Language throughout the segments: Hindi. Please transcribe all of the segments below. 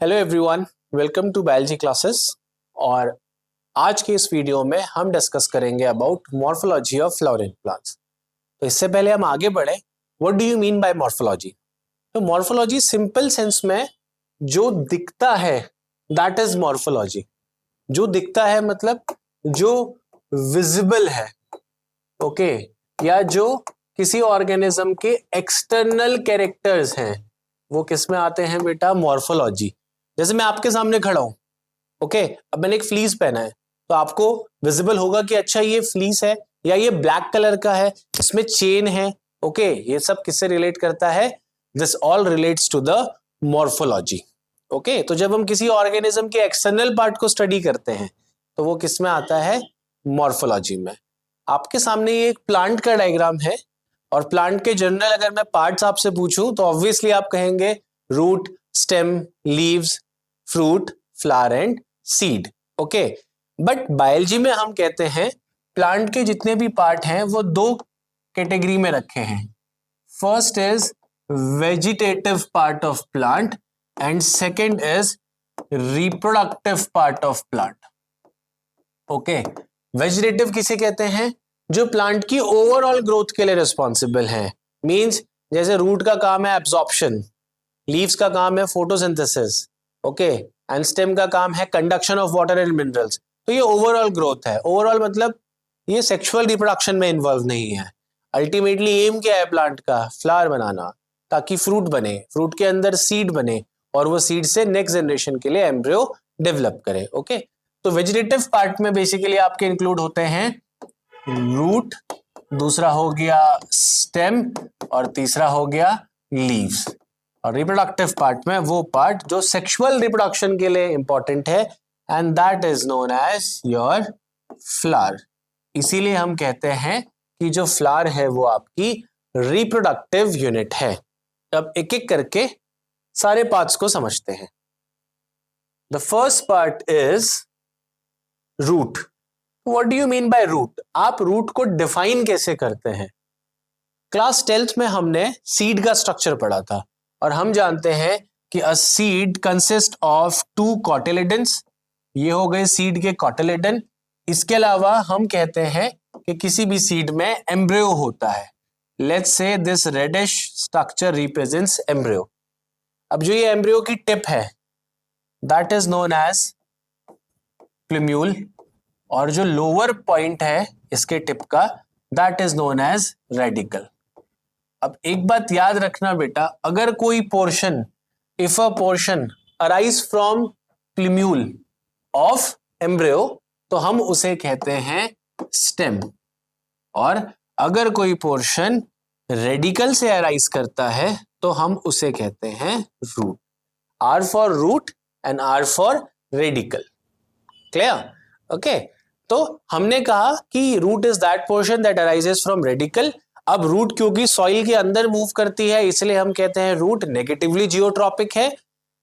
Hello everyone, welcome to biology classes. और आज के इस वीडियो में हम डिस्कस करेंगे about morphology of flowering plants. तो इससे पहले हम आगे बढ़े, what do you mean by morphology? तो मॉर्फोलॉजी सिंपल सेंस में जो दिखता है दैट इज मॉर्फोलॉजी। जो दिखता है मतलब जो विजिबल है, ओके, या जो किसी ऑर्गेनिज्म के एक्सटर्नल कैरेक्टर्स हैं वो किस में आते हैं बेटा? मॉर्फोलॉजी। जैसे मैं आपके सामने खड़ा हूं, ओके, अब मैंने एक फ्लीस पहना है तो आपको विजिबल होगा कि अच्छा ये फ्लीस है या ये ब्लैक कलर का है, इसमें चेन है, ओके, ये सब किससे रिलेट करता है? This all relates to the morphology. Okay, तो जब हम किसी ऑर्गेनिज्म के एक्सटर्नल पार्ट को स्टडी करते हैं तो वो किस में आता है? मॉर्फोलॉजी में। आपके सामने ये एक प्लांट का डायग्राम है और प्लांट के जनरल अगर मैं पार्ट्स आपसे पूछूं तो ऑब्वियसली आप कहेंगे root, stem, leaves, fruit, flower and seed. Okay, but biology में हम कहते हैं प्लांट के जितने भी पार्ट हैं वो दो कैटेगरी में रखे हैं। First is vegetative part of plant and second is reproductive part of plant. Okay, vegetative किसे कहते हैं? जो प्लांट की ओवरऑल ग्रोथ के लिए रिस्पॉन्सिबल है। मींस जैसे रूट का काम है एब्जॉर्प्शन, लीव्स का काम है फोटोसिंथेसिस, ओके, एंड स्टेम का काम है conduction of water and minerals. तो ये ओवरऑल ग्रोथ है। ओवरऑल मतलब ये सेक्सुअल रिप्रोडक्शन में इन्वॉल्व नहीं है। अल्टीमेटली एम क्या है प्लांट का? फ्लावर बनाना, ताकि फ्रूट बने, फ्रूट के अंदर सीड बने और वो सीड से नेक्स्ट जनरेशन के लिए एम्ब्रियो डेवलप करे। ओके, तो वेजिटेटिव पार्ट में बेसिकली आपके इंक्लूड होते हैं रूट, दूसरा हो गया स्टेम और तीसरा हो गया लीव्स। और रिप्रोडक्टिव पार्ट में वो पार्ट जो सेक्सुअल रिप्रोडक्शन के लिए इंपॉर्टेंट है and that is known as your flower. इसीलिए हम कहते हैं कि जो फ्लावर है वो आपकी रिप्रोडक्टिव यूनिट है। अब एक एक करके सारे पार्ट्स को समझते हैं। The first part is root. What do you mean by root? आप रूट को डिफाइन कैसे करते हैं? क्लास 10th में हमने सीड का स्ट्रक्चर पढ़ा था और हम जानते हैं कि a seed consist of two cotyledons. ये हो गए सीड के कॉटिलेडन। इसके अलावा हम कहते हैं कि किसी भी सीड में एम्ब्रियो होता है। Let's say this reddish structure represents embryo. अब जो ये एम्ब्रियो की टिप है that is known as plumule और जो लोअर पॉइंट है इसके टिप का that is known as radicle. अब एक बात याद रखना बेटा, अगर कोई portion, if a portion arise from plumule of embryo तो हम उसे कहते हैं स्टेम, और अगर कोई पोर्शन रेडिकल से अराइज करता है तो हम उसे कहते हैं root. R for root and R for radicle. Clear? Okay, तो हमने कहा कि root is that portion that arises from radicle. अब रूट क्योंकि सॉइल के अंदर मूव करती है इसलिए हम कहते हैं रूट नेगेटिवली जियोट्रॉपिक है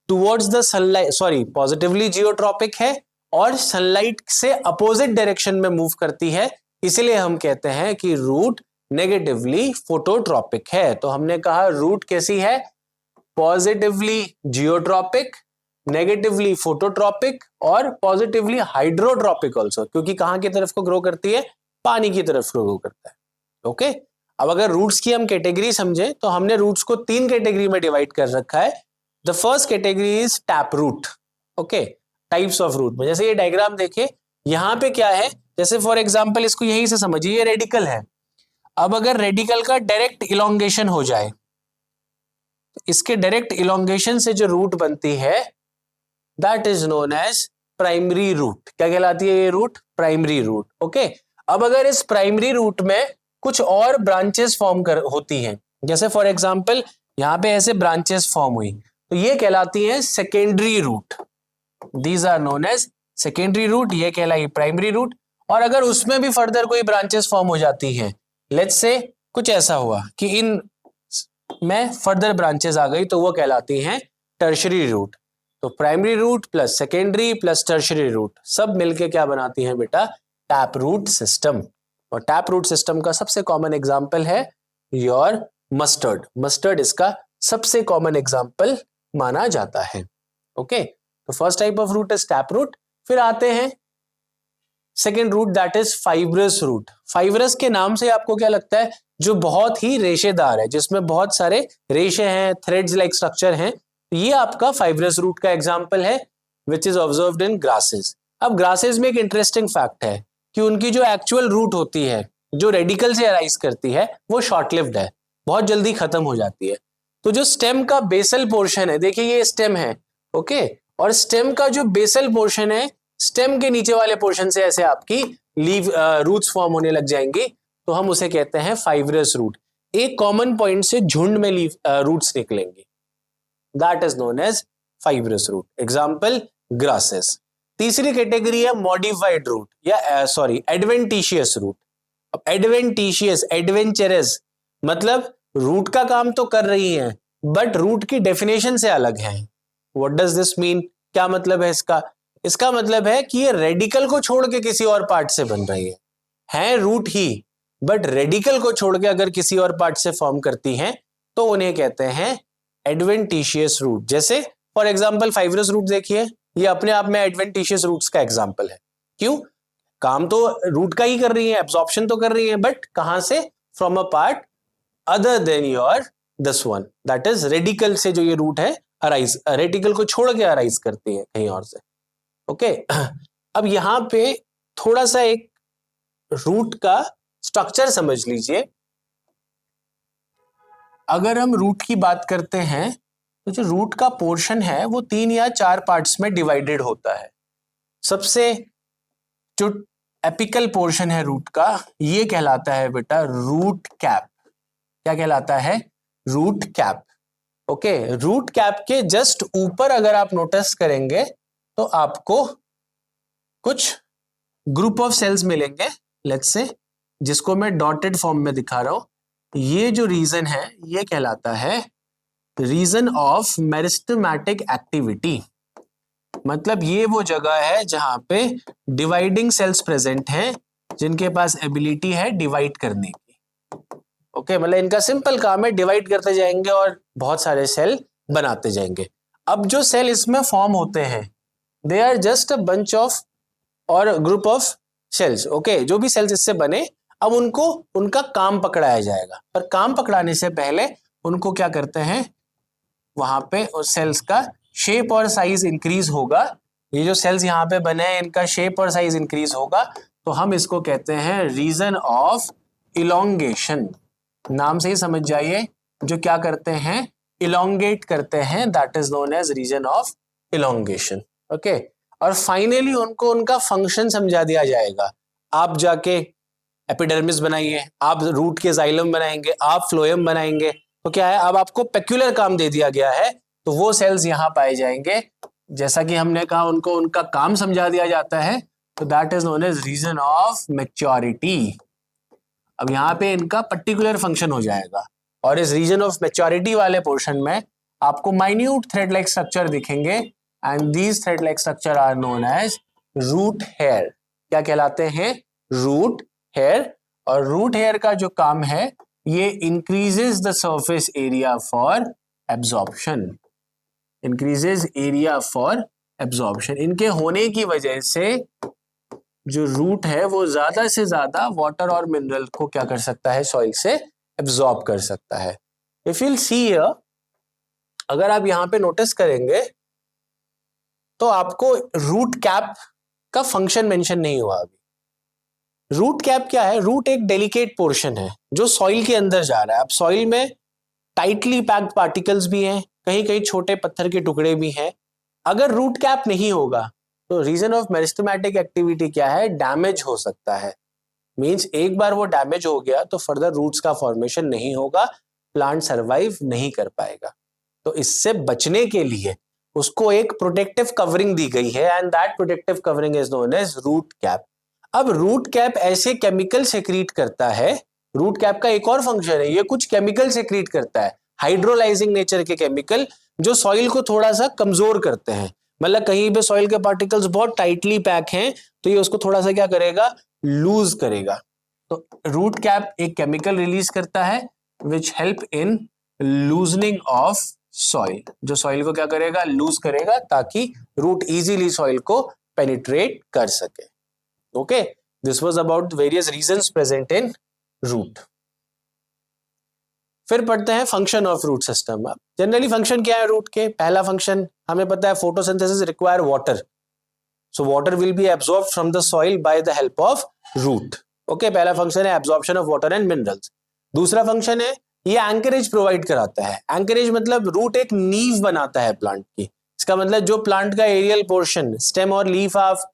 towards the sunlight, sorry positively geotropic है और सनलाइट से अपोजिट डायरेक्शन में मूव करती है, इसलिए हम कहते हैं कि रूट नेगेटिवली फोटोट्रॉपिक है। तो हमने कहा रूट कैसी है? पॉजिटिवली जियोट्रॉपिक, नेगेटिवली फोटोट्रॉपिक और पॉजिटिवली हाइड्रोट्रॉपिक ऑल्सो, क्योंकि कहां की तरफ को ग्रो करती है? पानी की तरफ को ग्रो करता है। ओके, अब अगर रूट्स की हम कैटेगरी समझे तो हमने रूट्स को तीन कैटेगरी में डिवाइड कर रखा है। The first category is tap root. Okay, types of root में जैसे ये डायग्राम देखिए, यहां पे क्या है, जैसे फॉर एग्जांपल इसको यहीं से समझिए, ये रेडिकल है। अब अगर रेडिकल का डायरेक्ट इलोंगेशन हो जाए तो इसके डायरेक्ट इलोंगेशन से जो रूट बनती है that is known as primary root. क्या कहलाती है ये रूट? Primary root. ओके, अब अगर इस प्राइमरी रूट में कुछ और ब्रांचेस फॉर्म होती हैं, जैसे फॉर एग्जांपल यहां पे ऐसे ब्रांचेस फॉर्म हुई तो ये कहलाती है secondary root. These are known as secondary root, ये कहलाई प्राइमरी रूट। और अगर उसमें भी फर्दर कोई ब्रांचेस फॉर्म हो जाती हैं, लेट्स से कुछ ऐसा हुआ कि इन में फर्दर ब्रांचेस आ गई तो वो कहलाती हैं टर्शरी रूट। तो primary root plus secondary plus tertiary root सब मिलके क्या बनाती हैं बेटा? Tap root system. और टैप रूट सिस्टम का सबसे कॉमन एग्जांपल है योर मस्टर्ड। मस्टर्ड इसका सबसे कॉमन एग्जांपल माना जाता है। ओके, तो first type of root is tap root. फिर आते हैं second root, that is fibrous root. Fibrous के नाम से आपको क्या लगता है? जो बहुत ही रेशेदार है, जिसमें बहुत सारे रेशे हैं, थ्रेड्स लाइक स्ट्रक्चर हैं, ये आपका फाइब्रस रूट का एग्जाम्पल है which is observed in grasses. अब ग्रासेस में एक इंटरेस्टिंग फैक्ट है कि उनकी जो एक्चुअल रूट होती है, जो रेडिकल से अराइज करती है, वो शॉर्ट लिव्ड है, बहुत जल्दी खत्म हो जाती है। तो जो स्टेम का बेसल पोर्शन है, देखिए ये स्टेम है, ओके, और स्टेम का जो बेसल पोर्शन है, स्टेम के नीचे वाले पोर्शन से ऐसे आपकी लीव रूट्स फॉर्म होने लग जाएंगी, तो हम उसे कहते हैं फाइब्रस रूट। एक कॉमन पॉइंट से झुंड में लीव रूट्स निकलेंगे, that is known as fibrous root. Example grasses. तीसरी कैटेगरी है मॉडिफाइड रूट या सॉरी एडवेंटिशियस रूट। अब एडवेंटिशियस, एडवेंचरस मतलब रूट का काम तो कर रही है बट रूट की डेफिनेशन से अलग है। What does this mean? क्या मतलब है इसका? इसका मतलब है कि ये रेडिकल को छोड़ के किसी और पार्ट से बन रही है रूट ही, बट रेडिकल को छोड़ के अगर किसी और पार्ट से फॉर्म करती हैं तो उन्हें कहते हैं एडवेंटिशियस रूट। जैसे फॉर एग्जांपल फाइब्रस रूट देखिए, ये अपने आप में एडवेंटिशियस रूट्स का एग्जांपल है। क्यों? काम तो रूट का ही कर रही है, एब्जॉर्प्शन तो कर रही है, बट कहां से? From a part other than your this one, that is radical से जो ये रूट है अराइज, रेडिकल को छोड़ के अराइज करती है कहीं और से। ओके अब यहां पे थोड़ा सा एक रूट का स्ट्रक्चर समझ लीजिए। अगर हम रूट की बात करते हैं तो जो रूट का पोर्शन है वो 3 या 4 पार्ट्स में डिवाइडेड होता है। सबसे जो एपिकल पोर्शन है रूट का, ये कहलाता है बेटा रूट कैप। क्या कहलाता है? Root cap. Okay, root cap के जस्ट ऊपर अगर आप नोटिस करेंगे तो आपको कुछ ग्रुप ऑफ सेल्स मिलेंगे, लेट्स से, जिसको मैं डॉटेड फॉर्म में दिखा रहा हूं। ये जो रीजन है ये कहलाता है रीजन ऑफ मेरिस्टेमेटिक एक्टिविटी। मतलब ये वो जगह है जहां पे डिवाइडिंग सेल्स प्रेजेंट हैं, जिनके पास एबिलिटी है डिवाइड करने की। ओके, मतलब इनका सिंपल काम है डिवाइड करते जाएंगे और बहुत सारे सेल बनाते जाएंगे। अब जो सेल इसमें फॉर्म होते हैं, they are just a bunch of और ग्रुप ऑफ सेल्स। ओके, जो भी सेल्स इससे बने, अब उनको उनका काम पकड़ाया जाएगा। पर काम पकड़ाने से पहले उनको क्या करते हैं, वहां पे उस सेल्स का शेप और साइज इंक्रीज होगा। ये जो सेल्स यहाँ पे बने हैं इनका शेप और साइज इंक्रीज होगा, तो हम इसको कहते हैं रीजन ऑफ इलोंगेशन। नाम से ही समझ जाइए, जो क्या करते हैं, इलोंगेट करते हैं, that is known as region of elongation. Okay, और फाइनली उनको उनका फंक्शन समझा दिया जाएगा। आप जाके एपिडर्मिस बनाइए, आप रूट के जाइलम बनाएंगे, आप फ्लोएम बनाएंगे, तो क्या है, अब आपको पेक्युलर काम दे दिया गया है, तो वो सेल्स यहां पाए जाएंगे। जैसा कि हमने कहा उनको उनका काम समझा दिया जाता है, तो that is known as region of maturity. अब यहाँ पे इनका पर्टिकुलर फंक्शन हो जाएगा, और इस रीजन ऑफ मैच्योरिटी वाले पोर्शन में आपको माइन्यूट थ्रेड लाइक स्ट्रक्चर दिखेंगे, and these thread like structure are known as root hair. क्या कहलाते हैं? Root hair. और रूट हेयर का जो काम है, ये increases the surface area for absorption. Increases area for absorption. इनके होने की वजह से जो रूट है वो ज्यादा से ज्यादा वाटर और मिनरल को क्या कर सकता है, सॉइल से एब्जॉर्ब कर सकता है। इफ यू सी हियर, अगर आप यहां पे नोटिस करेंगे तो आपको रूट कैप का फंक्शन मेंशन नहीं हुआ अभी। रूट कैप क्या है? रूट एक डेलिकेट पोर्शन है जो सॉइल के अंदर जा रहा है। अब सॉइल में टाइटली पैक्ड पार्टिकल्स भी हैं, कहीं कहीं छोटे पत्थर के टुकड़े भी हैं। अगर रूट कैप नहीं होगा तो रीजन ऑफ मेरिस्टेमेटिक एक्टिविटी क्या है, डैमेज हो सकता है। मींस एक बार वो डैमेज हो गया तो फर्दर रूट्स का फॉर्मेशन नहीं होगा, प्लांट सरवाइव नहीं कर पाएगा। तो इससे बचने के लिए उसको एक प्रोटेक्टिव कवरिंग दी गई है, and that protective covering is known as root cap. अब रूट कैप ऐसे केमिकल सेक्रीट करता है, रूट कैप का एक और फंक्शन है, ये कुछ केमिकल सेक्रीट करता है, हाइड्रोलाइजिंग नेचर के केमिकल, जो सॉइल को थोड़ा सा कमजोर करते हैं। मतलब कहीं पे सॉइल के पार्टिकल्स बहुत टाइटली पैक हैं तो ये उसको थोड़ा सा क्या करेगा, लूज करेगा। तो रूट कैप एक केमिकल रिलीज करता है which help in loosening of soil, जो सॉइल को क्या करेगा, लूज करेगा ताकि रूट इजीली सॉइल को पेनिट्रेट कर सके। Okay, this was about various regions present in root. फिर पढ़ते हैं फंक्शन ऑफ रूट सिस्टम। अब जनरली फंक्शन क्या है रूट के? पहला फंक्शन हमें पता है, photosynthesis require water, so water will be absorbed from the soil by the help of root. Okay, पहला फंक्शन है absorption of water and minerals. दूसरा फंक्शन है ये एंकरेज प्रोवाइड कराता है। एंकरेज मतलब रूट एक नींव बनाता है प्लांट की। इसका मतलब जो प्लांट का एरियल पोर्शन, स्टेम और लीफ आप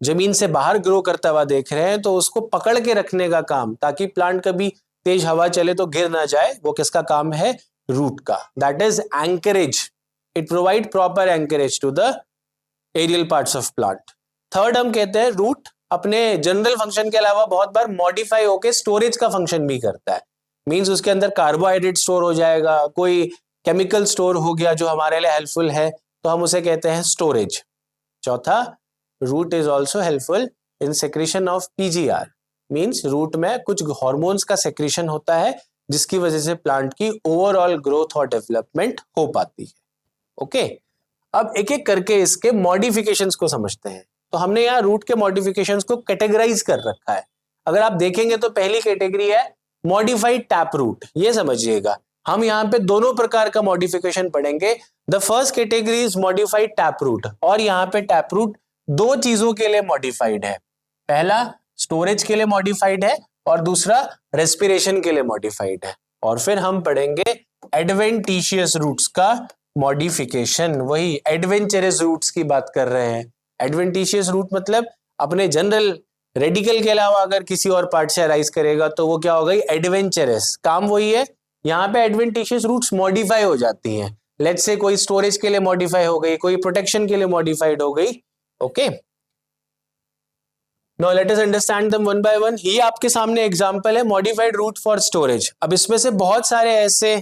जमीन से बाहर ग्रो करता हुआ देख रहे हैं, तो उसको पकड़ के रखने का काम, ताकि प्लांट कभी तेज हवा चले तो गिर ना जाए, वो किसका काम है? रूट का। That is anchorage. It provide proper anchorage to the aerial parts of plant. Third हम कहते हैं रूट अपने जनरल फंक्शन के अलावा बहुत बार मॉडिफाई होकर स्टोरेज का फंक्शन भी करता है। मींस उसके अंदर कार्बोहाइड्रेट स्टोर हो जाएगा, कोई केमिकल स्टोर हो गया जो हमारे लिए हेल्पफुल है, तो हम उसे कहते हैं स्टोरेज। चौथा, root is also helpful in secretion of PGR. Means root में कुछ हार्मोन्स का सेक्रेशन होता है जिसकी वजह से प्लांट की ओवरऑल ग्रोथ और डेवलपमेंट हो पाती है। ओके, अब एक एक करके इसके मॉडिफिकेशंस को समझते हैं। तो हमने यहाँ रूट के मॉडिफिकेशंस को कैटेगराइज कर रखा है। अगर आप देखेंगे तो पहली कैटेगरी है मॉडिफाइड टैप रूट। ये समझिएगा, हम यहाँ पे दोनों प्रकार का मॉडिफिकेशन पढ़ेंगे। The first category is modified tap root, और यहाँ पे टैप रूट दो चीजों के लिए मॉडिफाइड है। पहला स्टोरेज के लिए मॉडिफाइड है और दूसरा रेस्पिरेशन के लिए मॉडिफाइड है। और फिर हम पढ़ेंगे एडवेंटिशियस रूट्स का मॉडिफिकेशन। वही एडवेंचरस रूट्स की बात कर रहे हैं। एडवेंटिशियस रूट मतलब अपने जनरल रेडिकल के अलावा अगर किसी और पार्ट से अराइज करेगा तो वो क्या हो गई? एडवेंचरस। काम वही है। यहाँ पे एडवेंटिशियस रूट्स मॉडिफाई हो जाती हैं। लेट्स से कोई स्टोरेज के लिए मॉडिफाई हो गई, कोई प्रोटेक्शन के लिए मॉडिफाइड हो गई। Okay, now let us understand them one by one. ये आपके सामने एग्जांपल है मॉडिफाइड रूट फॉर स्टोरेज। अब इसमें से बहुत सारे ऐसे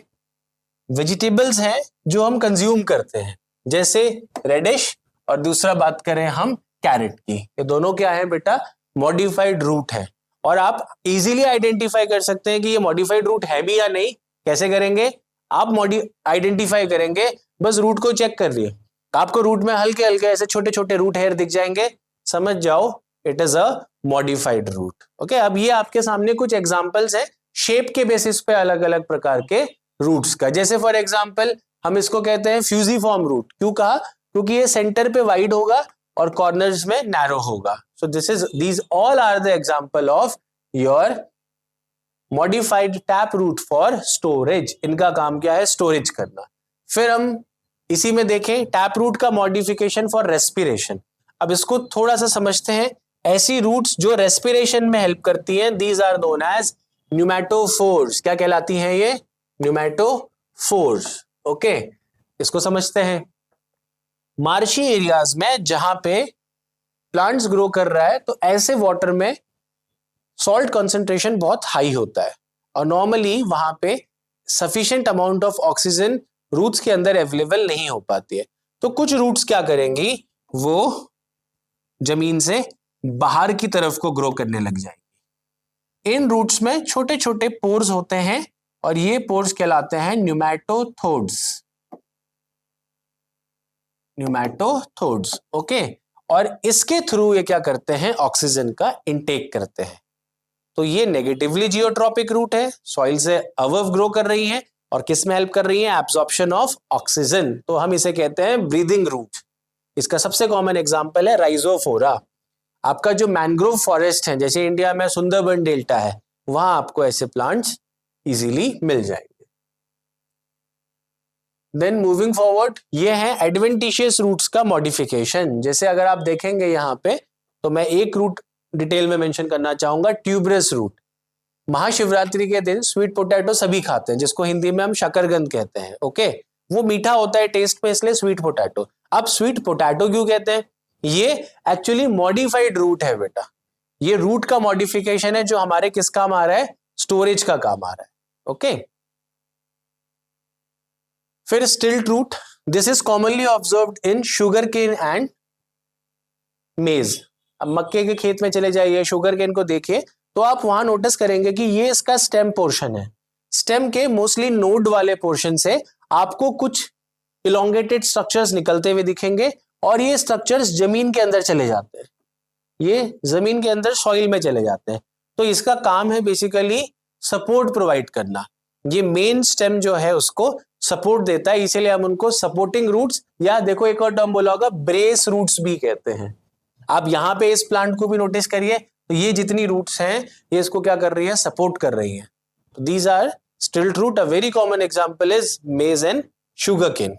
वेजिटेबल्स हैं जो हम कंज्यूम करते हैं, जैसे रेडिश, और दूसरा बात करें हम कैरेट की। ये दोनों क्या है बेटा? मॉडिफाइड रूट है। और आप इजीली आइडेंटिफाई कर सकते हैं कि ये मॉडिफाइड रूट है भी या नहीं। कैसे करेंगे? आप आइडेंटिफाई करेंगे, बस रूट को चेक कर रही है, आपको रूट में हल्के हल्के ऐसे छोटे छोटे रूट हेयर दिख जाएंगे, समझ जाओ it is a modified root. Okay, अब ये आपके सामने कुछ एग्जांपल्स हैं शेप के बेसिस पे अलग अलग प्रकार के रूट्स का। जैसे फॉर एग्जांपल हम इसको कहते हैं फ्यूजिफॉर्म रूट। क्यों कहा? क्योंकि ये सेंटर पे वाइड होगा और कॉर्नर्स में नैरो होगा। So these all are the example of your modified tap root for storage. इनका काम क्या है? स्टोरेज करना। फिर हम इसी में देखें टैप रूट का मॉडिफिकेशन फॉर रेस्पिरेशन। अब इसको थोड़ा सा समझते हैं। ऐसी रूट्स जो रेस्पिरेशन में हेल्प करती हैं, these are known as pneumatophores. क्या कहलाती हैं ये? न्यूमैटोफोर्स। ओके, इसको समझते हैं। मार्शी एरियाज में जहां पे प्लांट्स ग्रो कर रहा है, तो ऐसे वाटर में सॉल्ट कंसंट्रेशन बहुत हाई होता है और नॉर्मली वहां पे sufficient amount of oxygen roots के अंदर अवेलेबल नहीं हो पाती है। तो कुछ रूट्स क्या करेंगी? वो जमीन से बाहर की तरफ को ग्रो करने लग जाएंगी। इन रूट्स में छोटे छोटे पोर्स होते हैं और ये पोर्स कहलाते हैं न्यूमैटोथोड्स। न्यूमैटोथोड्स। ओके, और इसके थ्रू ये क्या करते हैं? ऑक्सीजन का इनटेक करते हैं। तो ये नेगेटिवली जियोट्रॉपिक रूट है, सॉइल से अबव ग्रो कर रही है और किस में हेल्प कर रही है? Absorption of oxygen. तो हम इसे कहते हैं ब्रीदिंग रूट। इसका सबसे कॉमन एग्जांपल है राइजोफोरा। आपका जो मैंग्रोव फॉरेस्ट है, जैसे इंडिया में सुंदरबन डेल्टा है, वहां आपको ऐसे प्लांट्स इजीली मिल जाएंगे। देन मूविंग फॉरवर्ड, ये है एडवेंटिशियस रूट्स का मॉडिफिकेशन। जैसे अगर आप देखेंगे यहाँ पे, तो मैं एक रूट डिटेल में मेंशन करना चाहूंगा, ट्यूबरस रूट। महाशिवरात्रि के दिन स्वीट पोटैटो सभी खाते हैं, जिसको हिंदी में हम शकरकंद कहते हैं। ओके, वो मीठा होता है टेस्ट में, इसलिए स्वीट पोटैटो। अब स्वीट पोटैटो क्यों कहते हैं? ये एक्चुअली मॉडिफाइड रूट है बेटा। ये रूट का मॉडिफिकेशन है जो हमारे किस काम आ रहा है? स्टोरेज का काम आ रहा है। ओके, फिर stilt root. This is commonly observed in sugar cane and maize. अब मक्के के खेत में चले जाइए, शुगर केन को देखिए, तो आप वहां नोटिस करेंगे कि ये इसका स्टेम पोर्शन है। स्टेम के मोस्टली नोड वाले पोर्शन से आपको कुछ इलोंगेटेड स्ट्रक्चर्स निकलते हुए दिखेंगे और ये स्ट्रक्चर्स जमीन के अंदर चले जाते हैं, ये जमीन के अंदर सॉइल में चले जाते हैं। तो इसका काम है बेसिकली सपोर्ट प्रोवाइड करना। ये मेन स्टेम जो है उसको सपोर्ट देता है, इसीलिए हम उनको सपोर्टिंग रूट्स या देखो एक और टर्म बोला होगा ब्रेस रूट्स भी कहते हैं। आप यहाँ पे इस प्लांट को भी नोटिस करिए, तो ये जितनी रूट्स हैं ये इसको क्या कर रही है, सपोर्ट कर रही हैं। These are stilt root. A very common example is maize and sugar cane.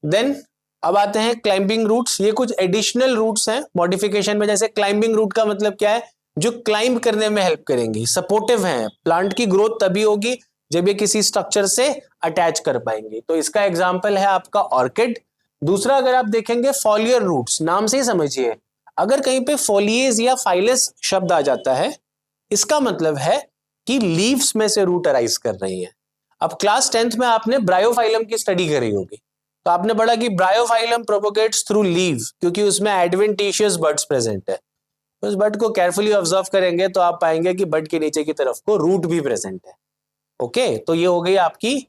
Then अब आते हैं क्लाइंबिंग रूट्स। ये कुछ एडिशनल रूट्स हैं मॉडिफिकेशन में। जैसे क्लाइंबिंग रूट का मतलब क्या है, जो क्लाइंब करने में हेल्प करेंगी, सपोर्टिव हैं। प्लांट की ग्रोथ तभी होगी जब ये किसी स्ट्रक्चर से अटैच कर पाएंगे। तो इसका एग्जांपल है आपका ऑर्किड। दूसरा अगर आप देखेंगे फॉलियर रूट्स, नाम से ही समझिए, अगर कहीं पे फोलिएज या फाइलस शब्द आ जाता है इसका मतलब है कि लीव्स में से रूट अराइज कर रही है। अब क्लास 10th में आपने ब्रायोफाइलम की स्टडी करी होगी, तो आपने पढ़ा कि ब्रायोफाइलम प्रोपोगेट्स थ्रू लीव, क्योंकि उसमें एडवेंटिशियस बड्स प्रेजेंट है। उस बड को केयरफुली ऑब्जर्व करेंगे तो आप पाएंगे कि बड के नीचे की तरफ को रूट भी प्रेजेंट है। ओके, तो ये हो गई आपकी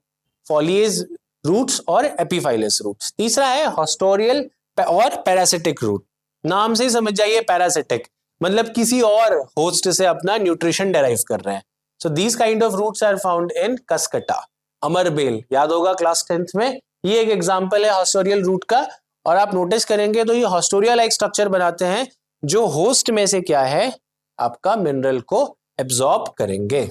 फॉलिएज रूट्स और एपीफाइलस रूट्स। तीसरा है हॉस्टोरियल और पैरासिटिक रूट। नाम से ही समझ जाइए, पैरासिटिक मतलब किसी और होस्ट से अपना न्यूट्रिशन डेराइव कर रहे हैं। So these kind of roots are found in cuscuta, अमरबेल, याद होगा क्लास 10th में। ये एक एग्जांपल है हॉस्टोरियल रूट का। और आप नोटिस करेंगे तो ये हॉस्टोरिया लाइक स्ट्रक्चर बनाते हैं जो होस्ट में से क्या है, आपका मिनरल को एब्जॉर्ब करेंगे।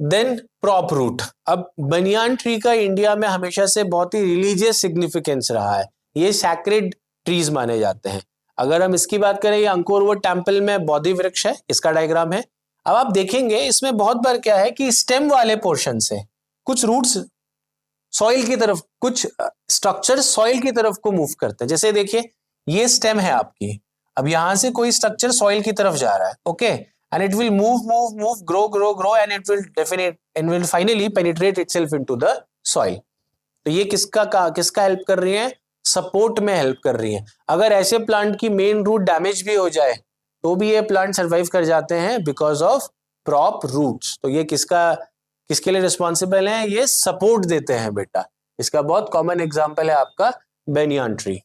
Then prop root. अब बनियान ट्री का इंडिया में हमेशा से बहुत ही रिलीजियस सिग्निफिकेंस रहा है, ये सैक्रेड ट्रीज माने जाते हैं। अगर हम इसकी बात करें, ये अंकोरवट टेम्पल में बोधि वृक्ष है, इसका डायग्राम है। अब आप देखेंगे इसमें बहुत बार क्या है कि स्टेम वाले पोर्शन से कुछ रूट्स सॉइल की तरफ, कुछ स्ट्रक्चर सॉइल की तरफ को मूव करते हैं। जैसे देखिए ये स्टेम है आपकी, अब यहां से कोई स्ट्रक्चर सॉइल की तरफ जा रहा है, okay, and it will move, grow and it will finally penetrate itself into the soil. तो ये किसका हेल्प कर रही है, सपोर्ट में हेल्प कर रही है। अगर ऐसे प्लांट की मेन रूट डैमेज भी हो जाए तो भी ये प्लांट सर्वाइव कर जाते हैं बिकॉज ऑफ प्रॉप रूट्स। तो ये किसके लिए रिस्पॉन्सिबल है, ये सपोर्ट देते हैं बेटा। इसका बहुत कॉमन एग्जांपल है आपका banyan tree.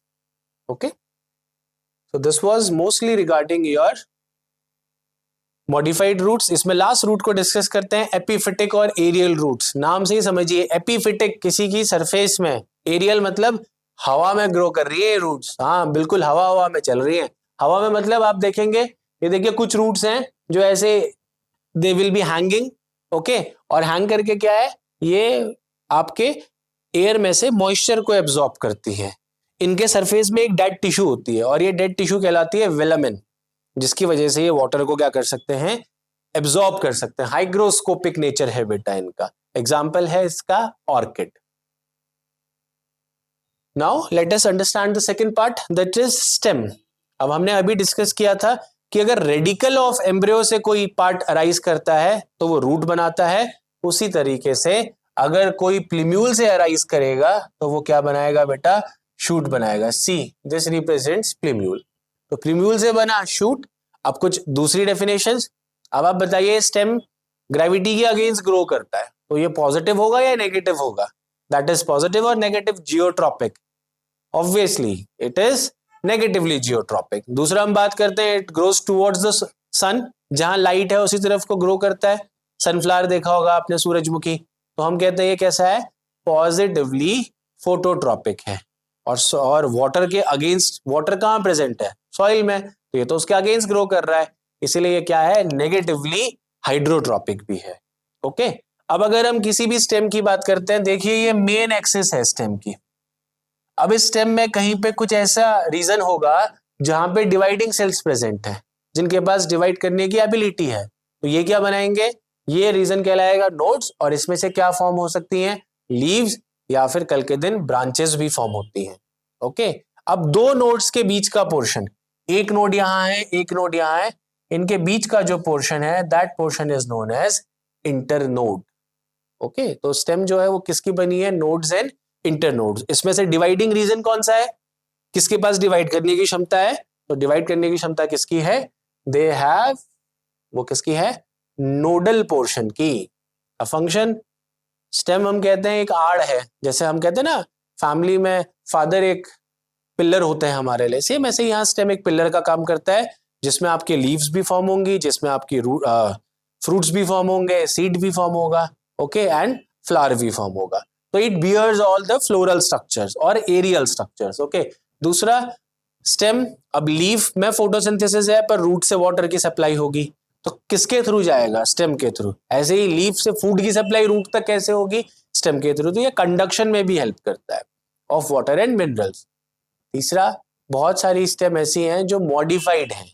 Okay, so this was mostly regarding your modified roots. इसमें लास्ट रूट को डिस्कस करते हैं, एपीफिटिक और एरियल रूट्स। नाम से ही समझिए, एपीफिटिक किसी की सरफेस में, एरियल मतलब हवा में ग्रो कर रही है ये रूट्स। हाँ बिल्कुल, हवा में चल रही है। हवा में मतलब आप देखेंगे, ये देखिए कुछ रूट्स हैं जो ऐसे they will be hanging, okay, और हैंग करके क्या है, ये आपके एयर में से मॉइस्चर को एब्जॉर्ब करती है। इनके सरफेस में एक डेड टिश्यू होती है और ये डेड टिश्यू कहलाती है वेलामिन, जिसकी वजह से ये वाटर को क्या कर सकते हैं, एब्जॉर्ब कर सकते हैं। हाइग्रोस्कोपिक नेचर है बेटा इनका। एग्जाम्पल है इसका orchid. Now let us understand the second part, that is stem. अब हमने अभी डिस्कस किया था कि अगर रेडिकल ऑफ एम्ब्रियो से कोई पार्ट अराइज करता है तो वो रूट बनाता है। उसी तरीके से अगर कोई प्लीम्यूल से अराइज करेगा तो वो क्या बनाएगा बेटा, शूट बनाएगा। See this represents प्लीम्यूल। तो प्लीम्यूल से बना शूट। अब कुछ दूसरी डेफिनेशंस। अब आप बताइए, स्टेम ग्रेविटी के अगेंस्ट ग्रो करता है तो ये पॉजिटिव होगा या नेगेटिव होगा, दैट इज पॉजिटिव और negative geotropic. Obviously it is negatively geotropic. दूसरा हम बात करते हैं, इट ग्रोज टुवर्ड्स द सन, जहां लाइट है उसी तरफ को ग्रो करता है। सनफ्लावर देखा होगा आपने, सूरजमुखी, तो हम कहते हैं ये कैसा है, पॉजिटिवली फोटोट्रॉपिक है। और वाटर के अगेंस्ट, वाटर कहां प्रेजेंट है, सॉइल में, तो ये तो उसके अगेंस्ट ग्रो कर रहा है, इसीलिए ये क्या है, नेगेटिवली हाइड्रोट्रॉपिक भी है। ओके, अब अगर हम किसी भी स्टेम की बात करते हैं, देखिए ये मेन एक्सिस है स्टेम की। अब इस स्टेम में कहीं पे कुछ ऐसा रीजन होगा जहां पे डिवाइडिंग सेल्स प्रेजेंट है, जिनके पास डिवाइड करने की एबिलिटी है। तो ये क्या बनाएंगे, ये रीजन कहलाएगा नोड्स, और इसमें से क्या फॉर्म हो सकती हैं, लीव्स, या फिर कल के दिन ब्रांचेस भी फॉर्म होती हैं। ओके, अब दो नोड्स के बीच का पोर्शन, एक नोड यहां है, एक नोड यहां है, इनके बीच का जो पोर्शन है that portion is known as internode. Okay, तो स्टेम जो है वो किसकी बनी है, नोड्स एंड इंटरनोड्स। इसमें से डिवाइडिंग रीजन कौन सा है, किसके पास डिवाइड करने की क्षमता है, तो डिवाइड करने की क्षमता किसकी है, दे हैव, वो किसकी है, नोडल पोर्शन की। अ फंक्शन, स्टेम हम कहते हैं एक आड़ है, जैसे हम कहते हैं ना फैमिली में फादर एक पिलर होते हैं हमारे लिए, सेम ऐसे ही यहाँ स्टेम एक पिलर का काम करता है, जिसमें आपके लीव्स भी फॉर्म होंगी, जिसमें आपकी फ्रूट्स भी फॉर्म होंगे, सीड भी फॉर्म होगा, ओके, एंड फ्लावर भी फॉर्म होगा। तो it bears all the floral structures और एरियल स्ट्रक्चर्स, ओके। दूसरा, स्टेम, अब लीफ में फोटोसिंथेसिस है पर रूट से वाटर की सप्लाई होगी, तो किसके थ्रू जाएगा? स्टेम के थ्रू। ऐसे ही लीफ से फूड की सप्लाई रूट तक कैसे होगी? स्टेम के थ्रू। तो ये कंडक्शन में भी हेल्प करता है ऑफ वाटर एंड मिनरल्स। तीसरा, बहुत सारी स्टेम ऐसी हैं जो मॉडिफाइड हैं,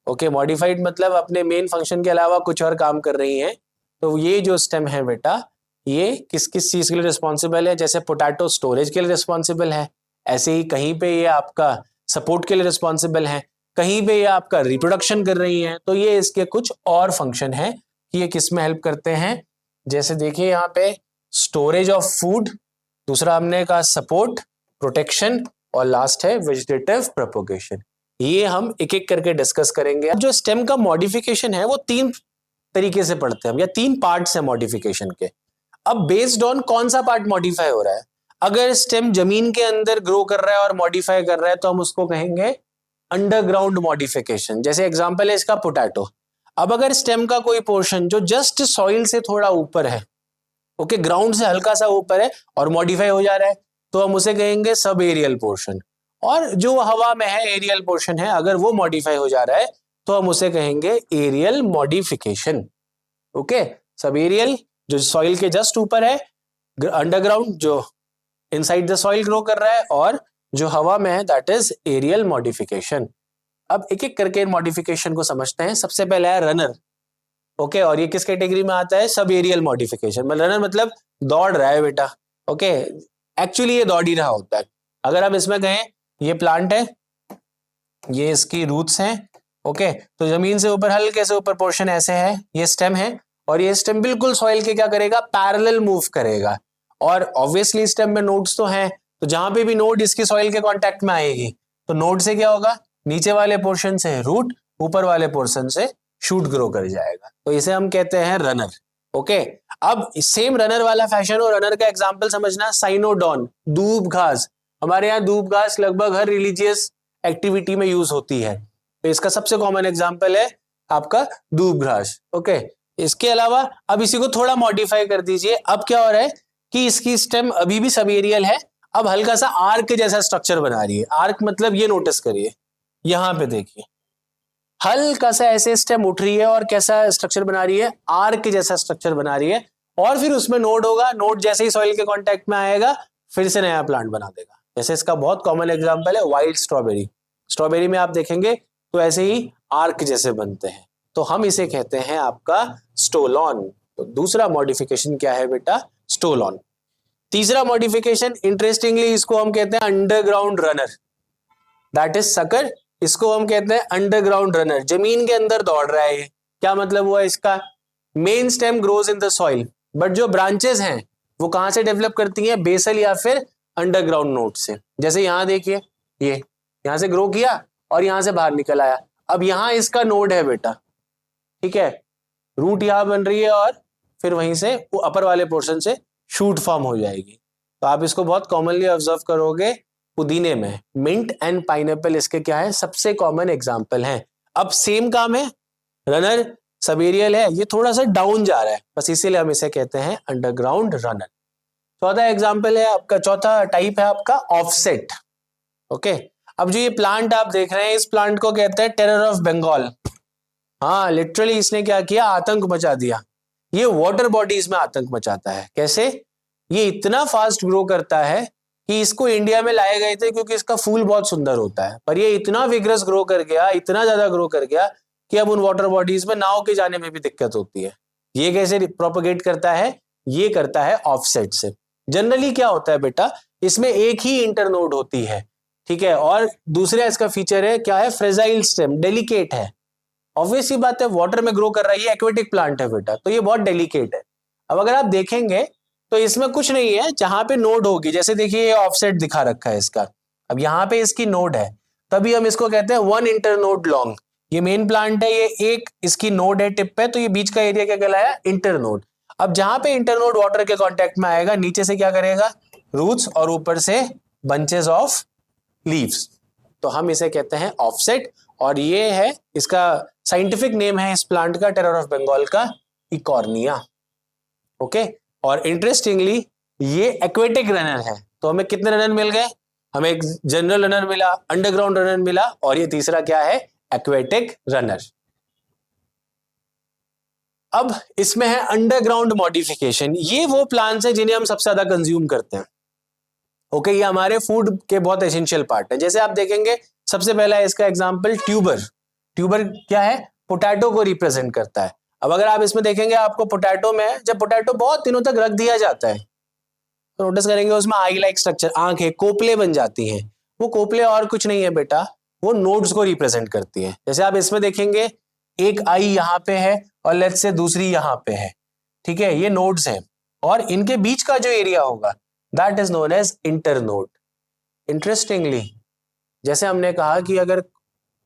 ओके। मॉडिफाइड मतलब अपने मेन फंक्शन के अलावा कुछ और काम कर रही हैं। तो ये जो स्टेम है बेटा, ये किस किस चीज के लिए रिस्पॉन्सिबल है? जैसे पोटैटो स्टोरेज के लिए रिस्पॉन्सिबल है, ऐसे ही कहीं पे ये आपका सपोर्ट के लिए रिस्पॉन्सिबल है, कहीं पे ये आपका रिप्रोडक्शन कर रही हैं। तो ये इसके कुछ और फंक्शन है कि ये किस में हेल्प करते हैं। जैसे देखिए यहाँ पे स्टोरेज ऑफ फूड, दूसरा हमने कहा सपोर्ट, प्रोटेक्शन, और लास्ट है वेजिटेटिव प्रोपोगेशन। ये हम एक एक करके डिस्कस करेंगे। जो स्टेम का मॉडिफिकेशन है वो 3 तरीके से पढ़ते हैं हम, या 3 पार्ट्स है मॉडिफिकेशन के। अब बेस्ड ऑन कौन सा पार्ट मॉडिफाई हो रहा है, अगर स्टेम जमीन के अंदर ग्रो कर रहा है और मॉडिफाई कर रहा है तो हम उसको कहेंगे अंडरग्राउंड मॉडिफिकेशन। जैसे एग्जांपल है इसका पोटैटो। अब अगर स्टेम का कोई पोर्शन जो जस्ट सॉइल से थोड़ा ऊपर है, ओके, ग्राउंड से हल्का सा ऊपर है और मॉडिफाई हो जा रहा है, तो हम उसे कहेंगे सब एरियल पोर्शन। और जो हवा में है एरियल पोर्शन है, अगर वो मॉडिफाई हो जा रहा है तो हम उसे कहेंगे एरियल मॉडिफिकेशन, ओके। सब एरियल जो सॉइल के जस्ट ऊपर है, अंडरग्राउंड जो इनसाइड द सॉइल ग्रो कर रहा है, और जो हवा में है दैट इज एरियल मॉडिफिकेशन। अब एक एक करके मॉडिफिकेशन को समझते हैं। सबसे पहले है रनर, ओके, और ये किस कैटेगरी में आता है? Sub aerial modification. रनर मतलब दौड़ रहा है बेटा, ओके, एक्चुअली ये दौड़ ही रहा होता है। अगर हम इसमें कहें ये प्लांट है, ये इसकी रूट्स हैं, ओके, तो जमीन से ऊपर हल्के से ऊपर पोर्शन ऐसे है, ये स्टेम है, और ये स्टेम बिल्कुल सॉइल के क्या करेगा? पैरेलल मूव करेगा। और ऑब्वियसली स्टेम में नोड्स तो हैं, तो जहां पे भी नोड इसकी सॉइल के कांटेक्ट में आएगी तो नोड से क्या होगा? नीचे वाले पोर्शन से रूट, ऊपर वाले पोर्शन से शूट ग्रो कर जाएगा, तो इसे हम कहते हैं रनर, ओके। अब सेम रनर वाला फैशन हो, रनर का एग्जांपल समझना, साइनोडॉन, दूब घास। हमारे यहाँ दूब घास लगभग हर रिलीजियस एक्टिविटी में यूज होती है, तो इसका सबसे कॉमन एग्जांपल है आपका दूब घास, ओके। इसके अलावा अब इसी को थोड़ा मॉडिफाई कर दीजिए। अब क्या हो रहा है कि इसकी स्टेम अभी भी सब एरियल है, अब हल्का सा आर्क जैसा स्ट्रक्चर बना रही है। आर्क मतलब ये नोटिस करिए, यहां पे देखिए, हल्का सा ऐसे स्टेम उठ रही है और कैसा स्ट्रक्चर बना रही है? आर्क जैसा स्ट्रक्चर बना रही है। और फिर उसमें नोड होगा, नोड जैसे ही सॉइल के कांटेक्ट में आएगा फिर से नया प्लांट बना देगा। जैसे इसका बहुत कॉमन एग्जांपल है वाइल्ड स्ट्रॉबेरी। स्ट्रॉबेरी में आप देखेंगे तो ऐसे ही आर्क जैसे बनते हैं, तो हम इसे कहते हैं आपका स्टोलॉन। तो दूसरा मॉडिफिकेशन क्या है बेटा? स्टोलॉन। तीसरा मॉडिफिकेशन, इंटरेस्टिंगली इसको हम कहते हैं underground runner, that is sucker. इसको हम कहते हैं अंडरग्राउंड रनर, जमीन के अंदर दौड़ रहा है। क्या मतलब हुआ इसका? Main stem grows in the soil, but जो ब्रांचेस हैं वो कहां से डेवलप करती हैं? बेसल या फिर अंडरग्राउंड नोड से। जैसे यहां देखिए, ये यहां से ग्रो किया और यहां से बाहर निकल आया। अब यहां इसका नोड है बेटा, ठीक है, रूट यहां बन रही है और फिर वहीं से वो अपर वाले पोर्शन से शूट फॉर्म हो जाएगी। तो आप इसको बहुत कॉमनली ऑब्जर्व करोगे पुदीने में। मिंट एंड पाइनएप्पल इसके क्या है? सबसे कॉमन एग्जाम्पल हैं। अब सेम काम है, रनर सब एरियल है, ये थोड़ा सा डाउन जा रहा है, बस इसीलिए हम इसे कहते हैं अंडरग्राउंड रनर। चौथा एग्जाम्पल है आपका, चौथा टाइप है आपका ऑफसेट, ओके। अब जो ये प्लांट आप देख रहे हैं, इस प्लांट को कहते हैं टेरर ऑफ बंगाल। हाँ, लिटरली इसने क्या किया? आतंक मचा दिया। ये वाटर बॉडीज में आतंक मचाता है। कैसे? ये इतना फास्ट ग्रो करता है कि इसको इंडिया में लाए गए थे क्योंकि इसका फूल बहुत सुंदर होता है, पर ये इतना विग्रस ग्रो कर गया, इतना ज्यादा ग्रो कर गया कि अब उन वाटर बॉडीज में नाव के जाने में भी दिक्कत होती है। ये कैसे प्रोपोगेट करता है? ये करता है ऑफसेट से। जनरली क्या होता है बेटा, इसमें एक ही इंटरनोड होती है, ठीक है, और दूसरा इसका फीचर है क्या है? फ्रेजाइल स्टेम, डेलिकेट है। ऑब्वियसली बात है, वाटर में ग्रो कर रहा है, ये एक्वेटिक प्लांट है बेटा, तो ये बहुत डेलिकेट है। अब अगर आप देखेंगे तो इसमें कुछ नहीं है, जहां पे नोड होगी, जैसे देखिए ये ऑफसेट दिखा रखा है इसका, अब यहाँ पे इसकी नोड है, तभी हम इसको कहते हैं वन इंटरनोड लॉन्ग। ये मेन प्लांट है, ये एक इसकी नोड है टिप पे, तो ये बीच का एरिया क्या कहलाया, इंटरनोड। अब जहां पे इंटरनोड वाटर के कांटेक्ट में आएगा, नीचे से क्या करेगा, रूट्स, और ऊपर से बंचेस ऑफ लीव्स, तो हम इसे कहते हैं ऑफसेट। और ये है इसका साइंटिफिक नेम है इस प्लांट का, टेरर ऑफ बंगाल का इकॉर्निया। ओके, और इंटरेस्टिंगली ये एक्वेटिक रनर है। तो हमें कितने रनर मिल गए, हमें एक जनरल रनर मिला, अंडरग्राउंड रनर मिला, और ये तीसरा क्या है, एक्वेटिक रनर। अब इसमें है अंडरग्राउंड मॉडिफिकेशन। ये वो प्लांट्स हैं जिन्हें हम सबसे ज्यादा कंज्यूम करते हैं। ओके, ये हमारे फूड के बहुत एसेंशियल पार्ट है। जैसे आप देखेंगे, सबसे पहला है इसका एग्जांपल ट्यूबर। ट्यूबर क्या है, पोटैटो को रिप्रेजेंट करता है। अब अगर आप इसमें देखेंगे, आपको पोटैटो में जब पोटैटो बहुत दिनों तक रख दिया जाता है, तो नोटिस करेंगे उसमें आई लाइक स्ट्रक्चर, आंखें, कोपले बन जाती हैं। वो कोपले और कुछ नहीं है बेटा, वो नोड्स को रिप्रेजेंट करती हैं। जैसे आप इसमें देखेंगे, एक आई यहाँ पे है और लेट्स से दूसरी यहाँ पे है, ठीक है, ये नोड्स हैं, और इनके बीच का जो एरिया होगा that is known as internode. Interestingly, जैसे हमने कहा कि अगर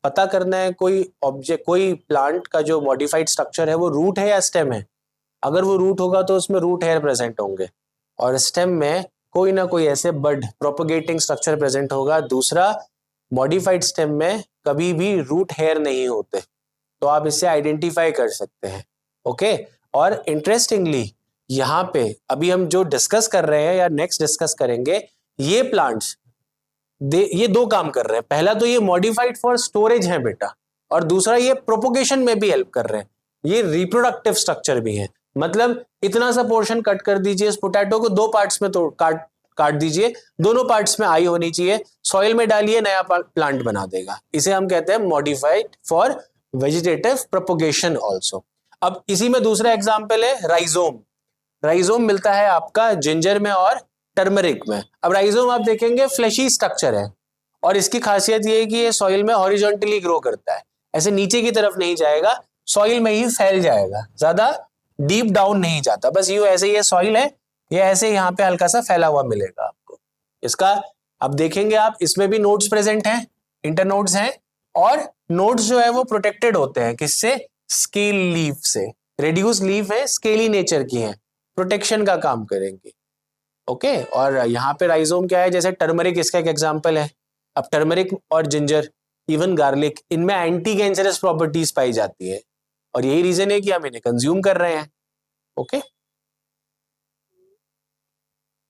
पता करना है कोई ऑब्जेक्ट, कोई प्लांट का जो मॉडिफाइड स्ट्रक्चर है वो रूट है या स्टेम है, अगर वो रूट होगा तो उसमें रूट हेयर प्रेजेंट होंगे, और स्टेम में कोई ना कोई ऐसे बड प्रोपोगेटिंग स्ट्रक्चर प्रेजेंट होगा। दूसरा, मॉडिफाइड स्टेम में कभी भी रूट हेयर नहीं होते, तो आप इससे आइडेंटिफाई कर सकते हैं। ओके, और इंटरेस्टिंगली यहाँ पे अभी हम जो डिस्कस कर रहे हैं या नेक्स्ट डिस्कस करेंगे, ये प्लांट्स ये दो काम कर रहे हैं। पहला तो ये मॉडिफाइड फॉर स्टोरेज है बेटा, और दूसरा ये प्रोपोगेशन में भी हेल्प कर रहे हैं, ये रिप्रोडक्टिव स्ट्रक्चर भी है। मतलब इतना सा पोर्शन कट कर दीजिए, इस पोटैटो को दो पार्ट्स में तो काट दीजिए, दोनों पार्ट्स में आई होनी चाहिए, सॉइल में डालिए, नया प्लांट बना देगा। इसे हम कहते हैं modified for vegetative propagation also. अब इसी में दूसरा एग्जाम्पल है राइजोम। राइजोम मिलता है आपका जिंजर में और टर्मरिक में। अब राइजोम आप देखेंगे फ्लैशी स्ट्रक्चर है, और इसकी खासियत ये है कि ये सॉइल में हॉरिजॉन्टली ग्रो करता है, ऐसे नीचे की तरफ नहीं जाएगा, सॉइल में ही फैल जाएगा, ज्यादा डीप डाउन नहीं जाता, बस यूं ऐसे ये सॉइल है, ये ऐसे यहाँ पे हल्का सा फैला हुआ मिलेगा आपको इसका। अब देखेंगे आप, इसमें भी नोड्स प्रेजेंट हैं, इंटरनोड्स हैं, और नोड्स जो है वो प्रोटेक्टेड होते हैं किससे, स्केल लीफ से। रेड्यूस लीफ है, स्केली नेचर की है, प्रोटेक्शन का काम करेंगे। ओके, और यहाँ पे राइजोम क्या है, जैसे टर्मरिक इसका एक एग्जांपल है। अब टर्मरिक और जिंजर, इवन गार्लिक, इनमें एंटी कैंसरस प्रॉपर्टीज पाई जाती है, और यही रीजन है कि हम इन्हें कंज्यूम कर रहे हैं। ओके,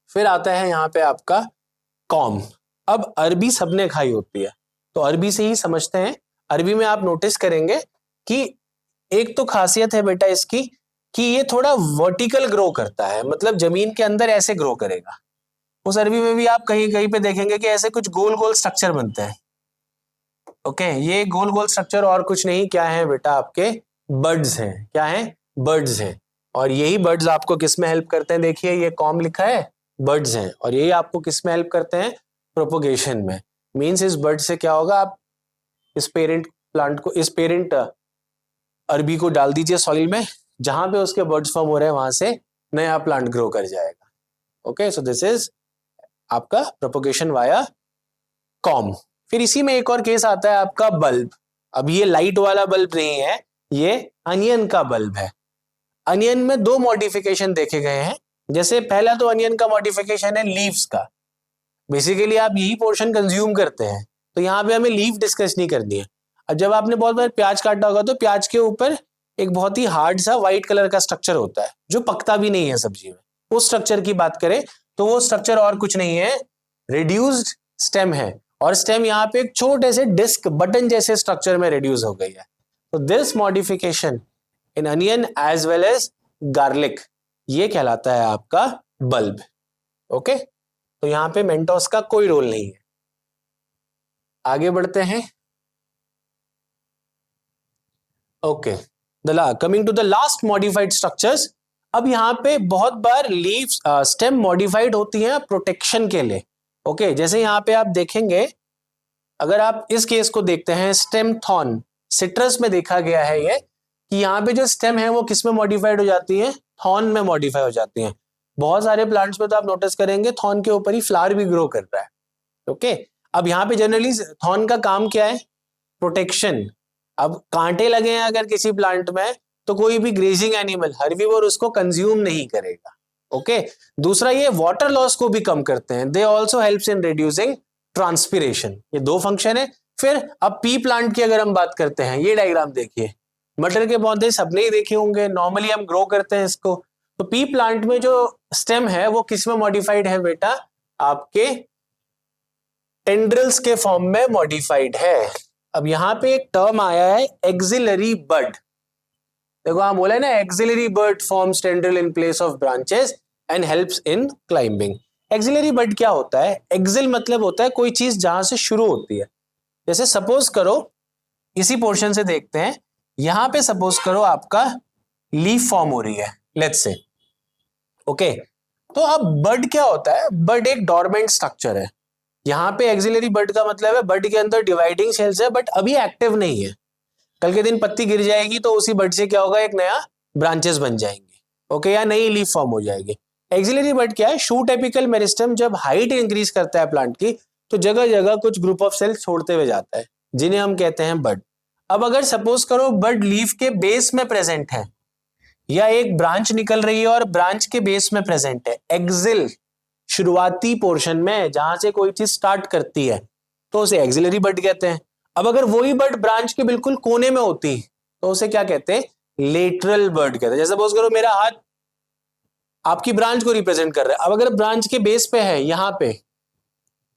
फिर आता है यहाँ पे आपका कॉम। अब अरबी सबने खाई होती है, तो अरबी से ही समझते हैं। अरबी में आप नोटिस करेंगे कि एक तो खासियत है बेटा इसकी कि ये थोड़ा वर्टिकल ग्रो करता है, मतलब जमीन के अंदर ऐसे ग्रो करेगा। उस अरबी में भी आप कहीं कहीं पे देखेंगे कि ऐसे कुछ गोल गोल स्ट्रक्चर बनते हैं। ओके, ये गोल गोल स्ट्रक्चर और कुछ नहीं, क्या है बेटा, आपके बर्ड्स हैं। क्या है, बर्ड्स हैं, और यही बर्ड्स आपको किस में हेल्प करते हैं, देखिए ये कॉम लिखा है, बर्ड्स हैं, और यही आपको किस में हेल्प करते हैं, प्रोपोगेशन में। मीन्स इस बर्ड से क्या होगा, आप इस पेरेंट प्लांट को, इस पेरेंट अरबी को डाल दीजिए सॉइल में, जहां पे उसके बर्ड्स फॉर्म हो रहे हैं वहां से नया प्लांट ग्रो कर जाएगा। ओके, सो दिस इज आपका प्रोपोगेशन वाया कॉम। फिर इसी में एक और केस आता है आपका बल्ब। अब ये लाइट वाला बल्ब नहीं है, ये अनियन का बल्ब है। अनियन में दो मॉडिफिकेशन देखे गए हैं। जैसे पहला तो अनियन का मॉडिफिकेशन है लीव्स का, बेसिकली आप यही पोर्शन कंज्यूम करते हैं, तो यहाँ पे हमें लीफ डिस्कस नहीं करनी है। अब जब आपने बहुत बार प्याज काटा होगा, तो प्याज के ऊपर एक बहुत ही हार्ड सा व्हाइट कलर का स्ट्रक्चर होता है जो पकता भी नहीं है सब्जी में। उस स्ट्रक्चर की बात करें तो वो स्ट्रक्चर और कुछ नहीं है, रिड्यूस्ड स्टेम है, और स्टेम यहाँ पे एक छोटे से डिस्क बटन जैसे स्ट्रक्चर में रिड्यूस हो गई है। तो this modification in onion as well as garlic, ये कहलाता है आपका बल्ब। ओके, तो यहां पे मेंटोस का कोई रोल नहीं है। आगे बढ़ते हैं। Okay, coming to the last modified structures. अब यहाँ पे बहुत बार लीव्स स्टेम मॉडिफाइड होती हैं प्रोटेक्शन के लिए। ओके, जैसे यहाँ पे आप देखेंगे, अगर आप इस केस को देखते हैं, स्टेम थॉर्न, सिट्रस में देखा गया है ये कि यहाँ पे जो स्टेम है वो किस में मॉडिफाइड हो जाती है, थॉर्न में मॉडिफाई हो जाती है। बहुत सारे प्लांट्स में तो आप नोटिस करेंगे थॉर्न के ऊपर ही फ्लावर भी ग्रो कर रहा है। ओके, अब यहाँ पे जनरली थॉर्न का काम क्या है, प्रोटेक्शन, अब कांटे लगे हैं अगर किसी प्लांट में तो कोई भी ग्रेजिंग एनिमल, हर्बीवोर, उसको कंज्यूम नहीं करेगा। ओके, दूसरा ये वाटर लॉस को भी कम करते हैं, they also helps in reducing transpiration. ये दो फंक्शन है। फिर अब पी प्लांट की अगर हम बात करते हैं, ये डायग्राम देखिए, मटर के पौधे सबने ही देखे होंगे, नॉर्मली हम ग्रो करते हैं इसको। तो पी प्लांट में जो स्टेम है वो किस में मॉडिफाइड है बेटा, आपके टेंड्रिल्स के फॉर्म में मॉडिफाइड है। अब यहां पे एक टर्म आया है एक्सिलरी बड। देखो हम बोले ना, axillary bud forms tendril in place of branches and helps in climbing. Axillary bud क्या होता है? एक्सिल मतलब होता है कोई चीज जहां से शुरू होती है। जैसे सपोज करो, इसी पोर्शन से देखते हैं, यहां पे सपोज करो आपका लीफ फॉर्म हो रही है, लेट्स से। ओके, तो अब बड क्या होता है? बड एक डोरमेंट स्ट्रक्चर है। यहां पे एक्सिलरी बड का मतलब है बड के अंदर डिवाइडिंग सेल्स है बट अभी एक्टिव नहीं है। कल के दिन पत्ती गिर जाएगी तो उसी बड से क्या होगा, एक नया ब्रांचेस बन जाएंगे। ओके, या नई लीफ फॉर्म हो जाएगी। एक्सिलरी बड क्या है? शूट एपिकल मेरिस्टम जब हाइट इंक्रीज करता है प्लांट की तो जगह जगह कुछ ग्रुप ऑफ सेल्स छोड़ते हुए जाता है, जिन्हें हम कहते हैं बड। अब अगर सपोज करो बड लीफ के बेस में प्रेजेंट है, या एक ब्रांच निकल रही है और ब्रांच के बेस में प्रेजेंट है, एक्सिल शुरुआती पोर्शन में जहां से कोई चीज स्टार्ट करती है, तो उसे एक्सिलरी बड कहते हैं। अब अगर वही बड ब्रांच के बिल्कुल कोने में होती तो उसे क्या कहते हैं? लेटरल बड कहते हैं। जैसे सपोज करो मेरा हाथ आपकी ब्रांच को रिप्रेजेंट कर रहा है। अब अगर ब्रांच के बेस पे है यहां पे,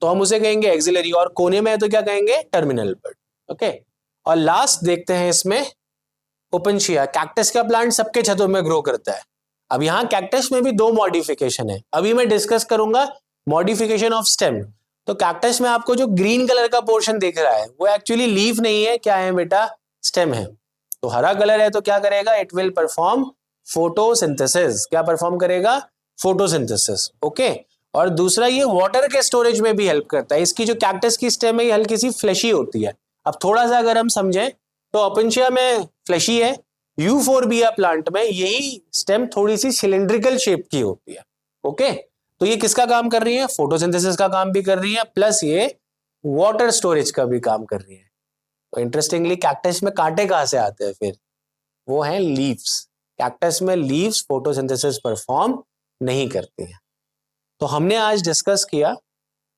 तो हम उसे कहेंगे एक्सिलरी, और कोने में है तो क्या कहेंगे? टर्मिनल बड। ओके, और लास्ट देखते हैं इसमें ओपनशिया। कैक्टस का प्लांट सबके छतों में ग्रो करता है। अब यहां कैक्टस में भी दो मॉडिफिकेशन है, अभी मैं डिस्कस करूंगा मॉडिफिकेशन ऑफ स्टेम। तो कैक्टस में आपको जो ग्रीन कलर का पोर्शन दिख रहा है वो एक्चुअली लीफ नहीं है, क्या है बेटा? स्टेम है। तो हरा कलर है तो क्या करेगा? It will perform photosynthesis. क्या परफॉर्म करेगा? फोटोसिंथेसिस। ओके, और दूसरा ये वाटर के स्टोरेज में भी हेल्प करता है। इसकी जो कैक्टस की स्टेम है ये हल्की सी फ्लैशी होती है। अब थोड़ा सा अगर हम समझें तो ओपनशिया में फ्लैशी है, यूफोरबिया प्लांट में यही स्टेम थोड़ी सी सिलिंड्रिकल शेप की होती है। ओके, तो ये किसका काम कर रही है? फोटोसिंथेसिस का काम भी कर रही है, प्लस ये वाटर स्टोरेज का भी काम कर रही है। तो इंटरेस्टिंगली कैक्टस में कांटे कहां से आते हैं? फिर वो हैं लीव्स। कैक्टस में लीव्स फोटोसिंथेसिस परफॉर्म नहीं करती हैं। तो हमने आज डिस्कस किया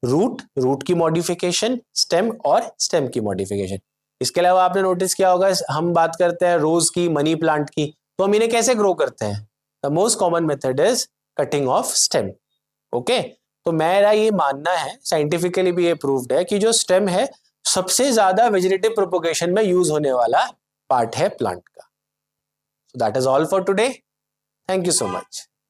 रूट की मॉडिफिकेशन, स्टेम और स्टेम की मॉडिफिकेशन। इसके अलावा आपने नोटिस किया होगा हम बात करते हैं रोज की, मनी प्लांट की, तो हम इन्हें कैसे ग्रो करते हैं? The most common method is cutting of stem. Okay, तो मेरा ये मानना है, साइंटिफिकली भी ये प्रूव्ड है, कि जो स्टेम है सबसे ज्यादा वेजिटेटिव प्रोपोगेशन में यूज होने वाला पार्ट है प्लांट का। So that is all for today. Thank you so much.